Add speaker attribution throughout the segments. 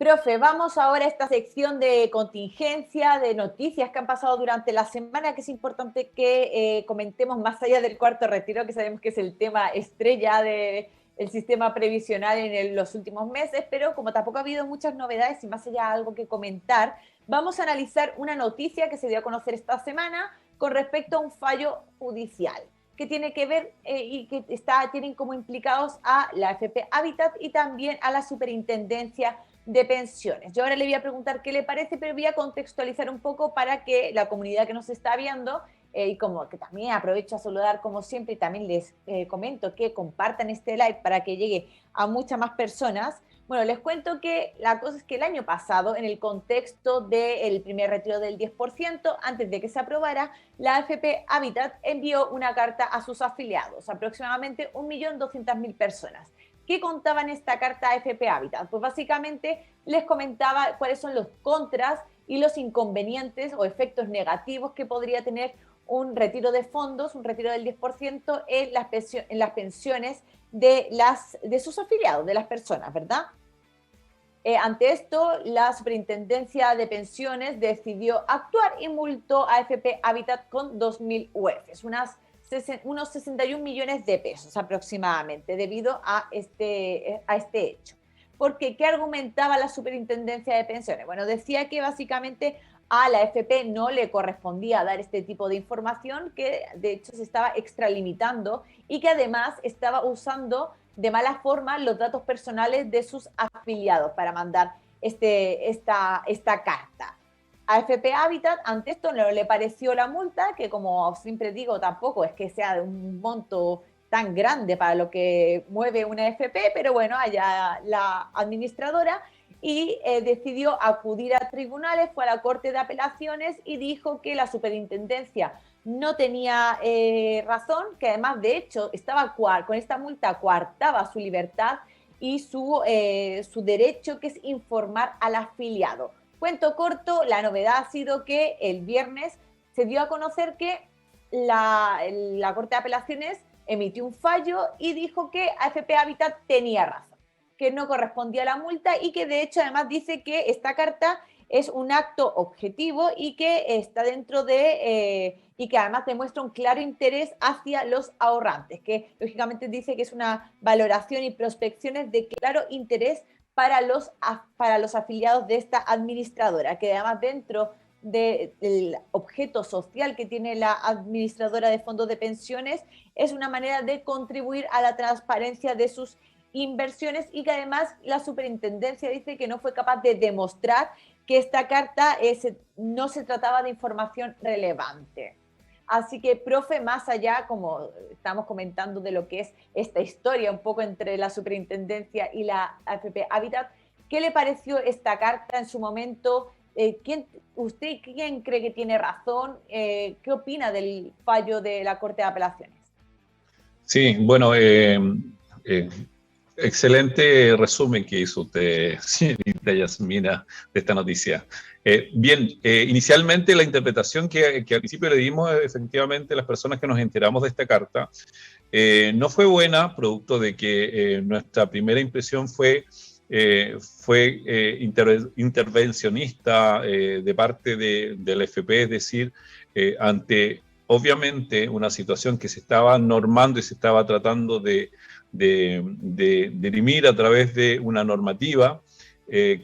Speaker 1: Profe, vamos ahora a esta sección de contingencia, de noticias que han pasado durante la semana, que es importante que comentemos más allá del cuarto retiro, que sabemos que es el tema estrella del sistema previsional en los últimos meses, pero como tampoco ha habido muchas novedades y más allá algo que comentar, vamos a analizar una noticia que se dio a conocer esta semana con respecto a un fallo judicial que tiene que ver y que tienen como implicados a la AFP Habitat y también a la Superintendencia de Pensiones. Yo ahora le voy a preguntar qué le parece, pero voy a contextualizar un poco para que la comunidad que nos está viendo, y como que también aprovecho a saludar como siempre y también les comento que compartan este live para que llegue a muchas más personas. Bueno, les cuento que la cosa es que el año pasado, en el contexto del primer retiro del 10%, antes de que se aprobara, la AFP Habitat envió una carta a sus afiliados, aproximadamente 1.200.000 personas. ¿Qué contaba en esta carta AFP Habitat? Pues básicamente les comentaba cuáles son los contras y los inconvenientes o efectos negativos que podría tener un retiro de fondos, un retiro del 10% en las pensiones de sus afiliados, de las personas, ¿verdad? Ante esto, la Superintendencia de Pensiones decidió actuar y multó a AFP Habitat con 2.000 UFs, unos 61 millones de pesos aproximadamente, debido a este hecho. Porque, ¿qué argumentaba la Superintendencia de Pensiones? Bueno, decía que básicamente a la AFP no le correspondía dar este tipo de información, que de hecho se estaba extralimitando y que además estaba usando de mala forma los datos personales de sus afiliados para mandar esta carta. AFP Habitat, ante esto no le pareció la multa, que como siempre digo, tampoco es que sea de un monto tan grande para lo que mueve una AFP, pero bueno, allá la administradora, y decidió acudir a tribunales, fue a la Corte de Apelaciones y dijo que la superintendencia no tenía razón, que además de hecho con esta multa coartaba su libertad y su derecho, que es informar al afiliado. Cuento corto, la novedad ha sido que el viernes se dio a conocer que la Corte de Apelaciones emitió un fallo y dijo que AFP Habitat tenía razón, que no correspondía a la multa y que de hecho además dice que esta carta es un acto objetivo y que está dentro y que además demuestra un claro interés hacia los ahorrantes, que lógicamente dice que es una valoración y prospecciones de claro interés para los afiliados de esta administradora, que además dentro del objeto social que tiene la administradora de fondos de pensiones es una manera de contribuir a la transparencia de sus inversiones y que además la superintendencia dice que no fue capaz de demostrar que esta carta no se trataba de información relevante. Así que, profe, más allá, como estamos comentando de lo que es esta historia un poco entre la superintendencia y la AFP Habitat, ¿qué le pareció esta carta en su momento? ¿Usted quién cree que tiene razón? ¿Qué opina del fallo de la Corte de Apelaciones?
Speaker 2: Sí, bueno, excelente resumen que hizo usted, señorita Yasmina, de esta noticia. Bien, inicialmente la interpretación que al principio le dimos, efectivamente, las personas que nos enteramos de esta carta, no fue buena, producto de que nuestra primera impresión fue intervencionista de parte del FP, es decir, ante obviamente una situación que se estaba normando y se estaba tratando de dirimir a través de una normativa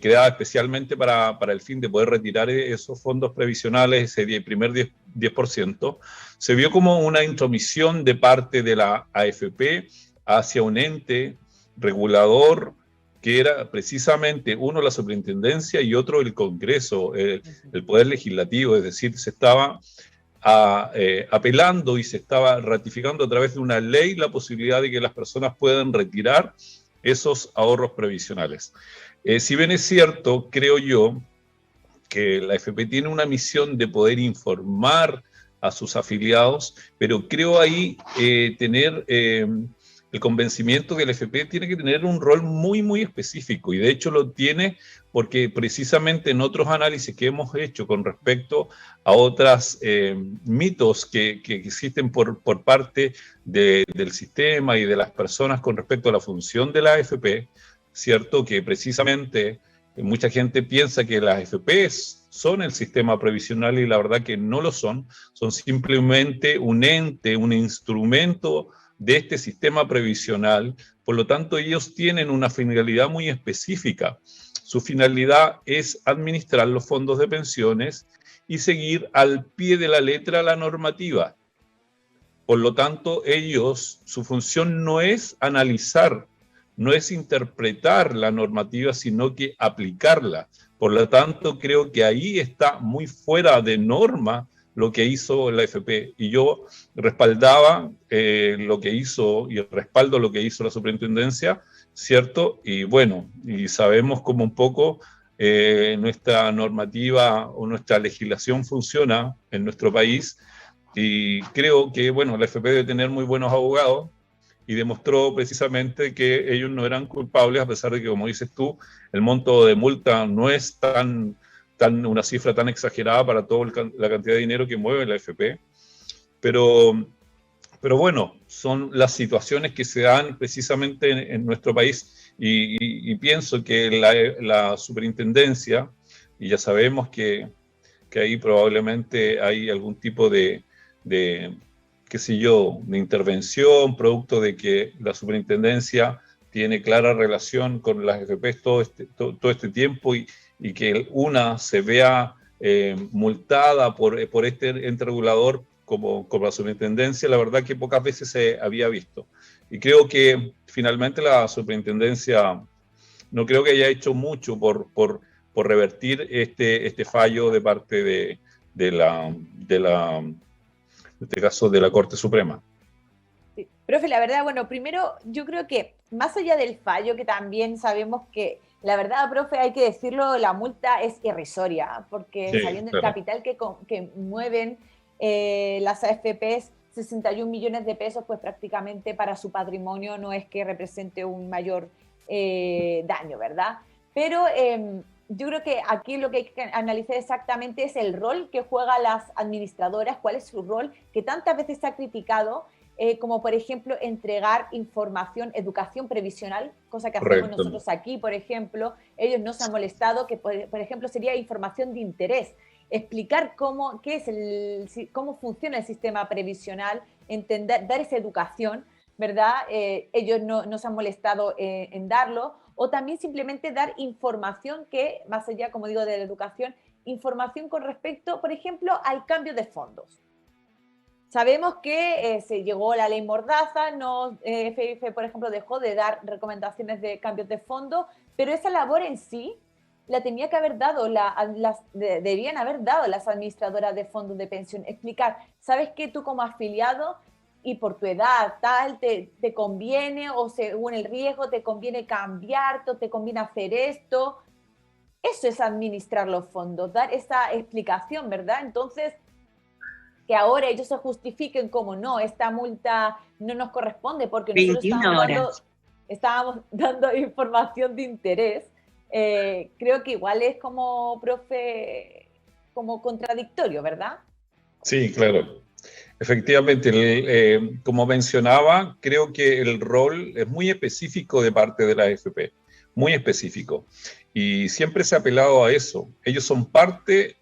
Speaker 2: creada especialmente para el fin de poder retirar esos fondos previsionales, ese primer 10%, se vio como una intromisión de parte de la AFP hacia un ente regulador que era precisamente uno la superintendencia y otro el Congreso, el Poder Legislativo, es decir, se estaba apelando y se estaba ratificando a través de una ley la posibilidad de que las personas puedan retirar esos ahorros previsionales. Si bien es cierto, creo yo, que la AFP tiene una misión de poder informar a sus afiliados, pero creo ahí tener el convencimiento que el AFP tiene que tener un rol muy, muy específico, y de hecho lo tiene porque precisamente en otros análisis que hemos hecho con respecto a otros mitos que existen por parte del sistema y de las personas con respecto a la función de la AFP, ¿cierto? Que precisamente Mucha gente piensa que las AFPs son el sistema previsional y la verdad que no lo son. Son simplemente un ente, un instrumento de este sistema previsional. Por lo tanto, ellos tienen una finalidad muy específica. Su finalidad es administrar los fondos de pensiones y seguir al pie de la letra la normativa. Por lo tanto, ellos, su función no es analizar, no es interpretar la normativa, sino que aplicarla. Por lo tanto, creo que ahí está muy fuera de norma lo que hizo la AFP. Y yo respaldaba lo que hizo y respaldo lo que hizo la superintendencia, ¿cierto? Y bueno, y sabemos cómo un poco nuestra normativa o nuestra legislación funciona en nuestro país. Y creo que, bueno, la AFP debe tener muy buenos abogados, y demostró precisamente que ellos no eran culpables, a pesar de que, como dices tú, el monto de multa no es una cifra tan exagerada para toda la cantidad de dinero que mueve la AFP. Pero bueno, son las situaciones que se dan precisamente en nuestro país, y pienso que la superintendencia, y ya sabemos que ahí probablemente hay algún tipo de qué sé yo, de intervención, producto de que la superintendencia tiene clara relación con las AFPs todo este tiempo, y que una se vea multada por este ente regulador como la superintendencia, la verdad que pocas veces se había visto. Y creo que finalmente la superintendencia no creo que haya hecho mucho por revertir este fallo de parte de en este caso de la Corte Suprema.
Speaker 1: Sí. Profe, la verdad, bueno, primero yo creo que más allá del fallo, que también sabemos que, la verdad, profe, hay que decirlo, la multa es irrisoria, porque
Speaker 2: Sí,
Speaker 1: sabiendo
Speaker 2: claro.
Speaker 1: el capital que mueven las AFPs, 61 millones de pesos, pues prácticamente para su patrimonio no es que represente un mayor daño, ¿verdad? Pero yo creo que aquí lo que hay que analizar exactamente es el rol que juegan las administradoras, cuál es su rol, que tantas veces se ha criticado, como por ejemplo entregar información, educación previsional, cosa que hacemos
Speaker 2: Correcto.
Speaker 1: nosotros aquí, por ejemplo. Ellos no se han molestado, que por ejemplo sería información de interés, explicar cómo funciona el sistema previsional, entender, dar esa educación, ¿verdad? Ellos no se han molestado en darlo, o también simplemente dar información que, más allá, como digo, de la educación, información con respecto, por ejemplo, al cambio de fondos. Sabemos que se llegó la ley Mordaza, FIF, por ejemplo, dejó de dar recomendaciones de cambios de fondo, pero esa labor en sí la tenía que haber dado, deberían haber dado las administradoras de fondos de pensión, explicar, ¿sabes qué? Tú como afiliado y por tu edad tal, te conviene, o según el riesgo, te conviene cambiarte, o te conviene hacer esto. Eso es administrar los fondos, dar esa explicación, ¿verdad? Entonces, que ahora ellos se justifiquen como no, esta multa no nos corresponde porque nosotros
Speaker 3: 21 horas.
Speaker 1: estábamos dando información de interés. Creo que igual es como, profe, como contradictorio, ¿verdad?
Speaker 2: Sí, claro. Efectivamente, como mencionaba, creo que el rol es muy específico de parte de la AFP, muy específico. Y siempre se ha apelado a eso. Ellos son parte,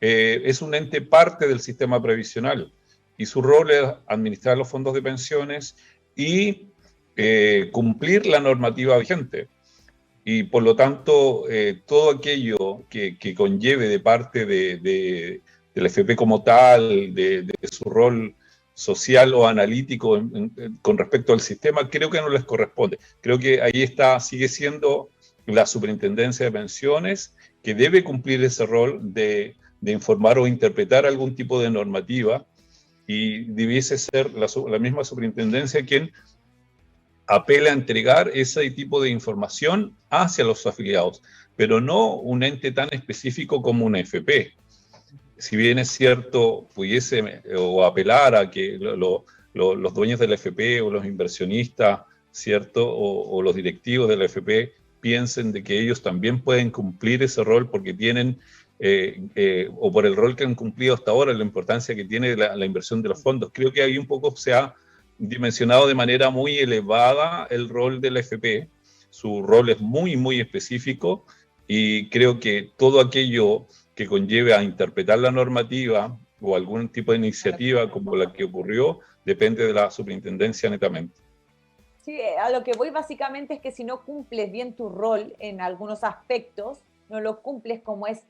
Speaker 2: es un ente parte del sistema previsional, y su rol es administrar los fondos de pensiones y cumplir la normativa vigente. Y por lo tanto, todo aquello que conlleve de parte del FP como tal, de su rol social o analítico con respecto al sistema, creo que no les corresponde. Creo que ahí sigue siendo la Superintendencia de Pensiones, que debe cumplir ese rol de informar o interpretar algún tipo de normativa, y debiese ser la misma superintendencia quien apela a entregar ese tipo de información hacia los afiliados, pero no un ente tan específico como una FP. Si bien es cierto, pudiese o apelar a que los dueños de la FP o los inversionistas, ¿cierto? O los directivos de la FP piensen de que ellos también pueden cumplir ese rol porque tienen, o por el rol que han cumplido hasta ahora, la importancia que tiene la inversión de los fondos. Creo que ahí un poco se ha dimensionado de manera muy elevada el rol de la FP. Su rol es muy, muy específico, y creo que todo aquello que conlleve a interpretar la normativa o algún tipo de iniciativa como la que ocurrió, depende de la superintendencia netamente.
Speaker 1: Sí, a lo que voy básicamente es que si no cumples bien tu rol en algunos aspectos, no lo cumples como es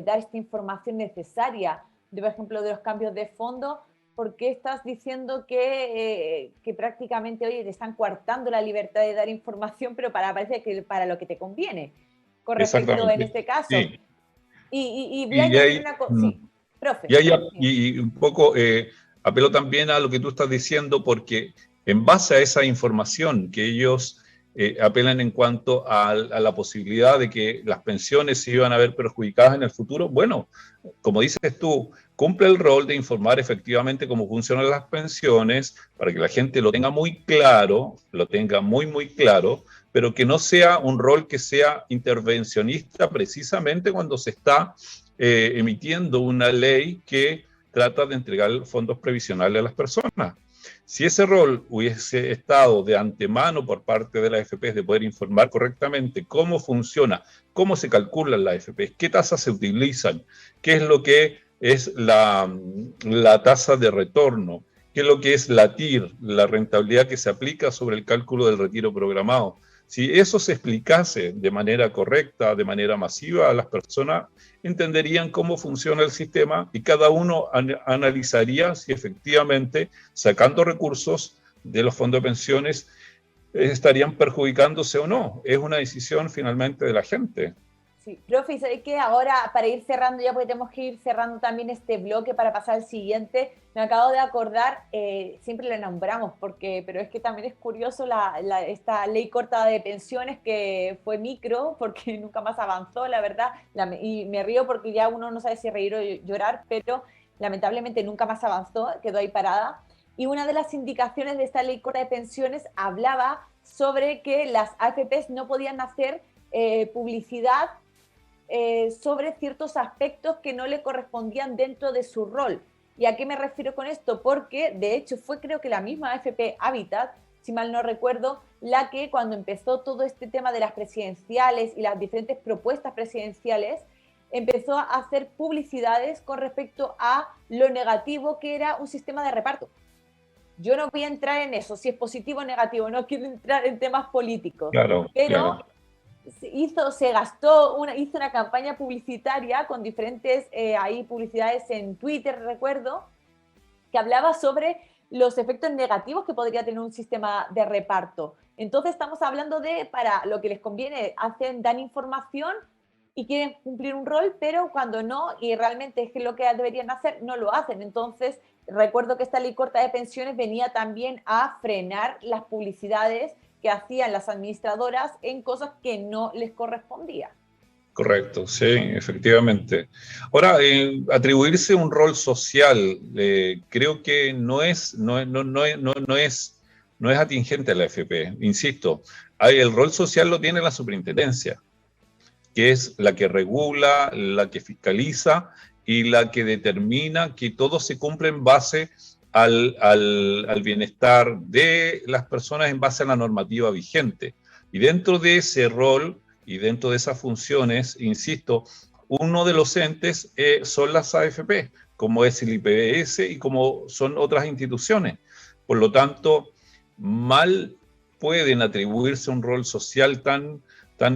Speaker 1: dar esta información necesaria, por ejemplo, de los cambios de fondo, ¿por qué estás diciendo que prácticamente, oye, te están coartando la libertad de dar información, pero parece que para lo que te conviene, con respecto en
Speaker 2: Exactamente,
Speaker 1: este caso?
Speaker 2: sí.
Speaker 1: Y voy a
Speaker 2: Y
Speaker 1: añadir
Speaker 2: hay,
Speaker 1: una cosa, sí, profe.
Speaker 2: y, hay, y un poco apelo también a lo que tú estás diciendo, porque en base a esa información que ellos apelan en cuanto a la posibilidad de que las pensiones se iban a ver perjudicadas en el futuro, bueno, como dices tú, cumple el rol de informar efectivamente cómo funcionan las pensiones para que la gente lo tenga muy claro, lo tenga muy, muy claro, pero que no sea un rol que sea intervencionista precisamente cuando se está emitiendo una ley que trata de entregar fondos previsionales a las personas. Si ese rol hubiese estado de antemano por parte de la AFP de poder informar correctamente cómo funciona, cómo se calculan las AFP, qué tasas se utilizan, qué es lo que es la tasa de retorno, qué es lo que es la TIR, la rentabilidad que se aplica sobre el cálculo del retiro programado. Si eso se explicase de manera correcta, de manera masiva, las personas entenderían cómo funciona el sistema y cada uno analizaría si efectivamente, sacando recursos de los fondos de pensiones, estarían perjudicándose o no. Es una decisión finalmente de la gente.
Speaker 1: Sí, profe, ¿sabes qué? Ahora, para ir cerrando ya, porque tenemos que ir cerrando también este bloque para pasar al siguiente, me acabo de acordar, siempre lo nombramos, pero es que también es curioso esta ley corta de pensiones que fue micro, porque nunca más avanzó, la verdad, y me río porque ya uno no sabe si reír o llorar, pero lamentablemente nunca más avanzó, quedó ahí parada. Y una de las indicaciones de esta ley corta de pensiones hablaba sobre que las AFPs no podían hacer publicidad sobre ciertos aspectos que no le correspondían dentro de su rol. ¿Y a qué me refiero con esto? Porque, de hecho, fue creo que la misma AFP Habitat, si mal no recuerdo, la que cuando empezó todo este tema de las presidenciales y las diferentes propuestas presidenciales, empezó a hacer publicidades con respecto a lo negativo que era un sistema de reparto. Yo no voy a entrar en eso, si es positivo o negativo, no quiero entrar en temas políticos,
Speaker 2: Claro,
Speaker 1: pero
Speaker 2: claro.
Speaker 1: hizo una campaña publicitaria con diferentes ahí publicidades en Twitter, recuerdo, que hablaba sobre los efectos negativos que podría tener un sistema de reparto. Entonces estamos hablando de, para lo que les conviene, dan información y quieren cumplir un rol, pero cuando no, y realmente es que lo que deberían hacer, no lo hacen. Entonces, recuerdo que esta ley corta de pensiones venía también a frenar las publicidades que hacían las administradoras en cosas que no les correspondía.
Speaker 2: Correcto, sí, efectivamente. Ahora, atribuirse un rol social, creo que no es atingente a la FP. Insisto, el rol social lo tiene la superintendencia, que es la que regula, la que fiscaliza y la que determina que todo se cumple en base al bienestar de las personas en base a la normativa vigente. Y dentro de ese rol y dentro de esas funciones, insisto, uno de los entes son las AFP, como es el IPBS y como son otras instituciones. Por lo tanto, mal pueden atribuirse un rol social tan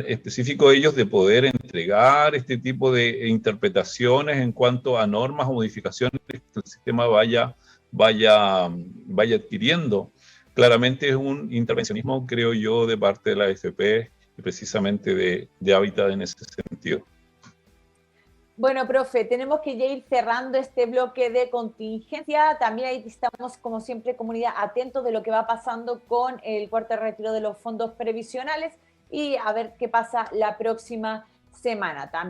Speaker 2: específico de ellos de poder entregar este tipo de interpretaciones en cuanto a normas o modificaciones que el sistema vaya adquiriendo. Claramente es un intervencionismo, creo yo, de parte de la AFP y precisamente de Hábitat en ese sentido.
Speaker 1: Bueno, profe, tenemos que ya ir cerrando este bloque de contingencia. También ahí estamos, como siempre, comunidad, atentos de lo que va pasando con el cuarto retiro de los fondos previsionales y a ver qué pasa la próxima semana también.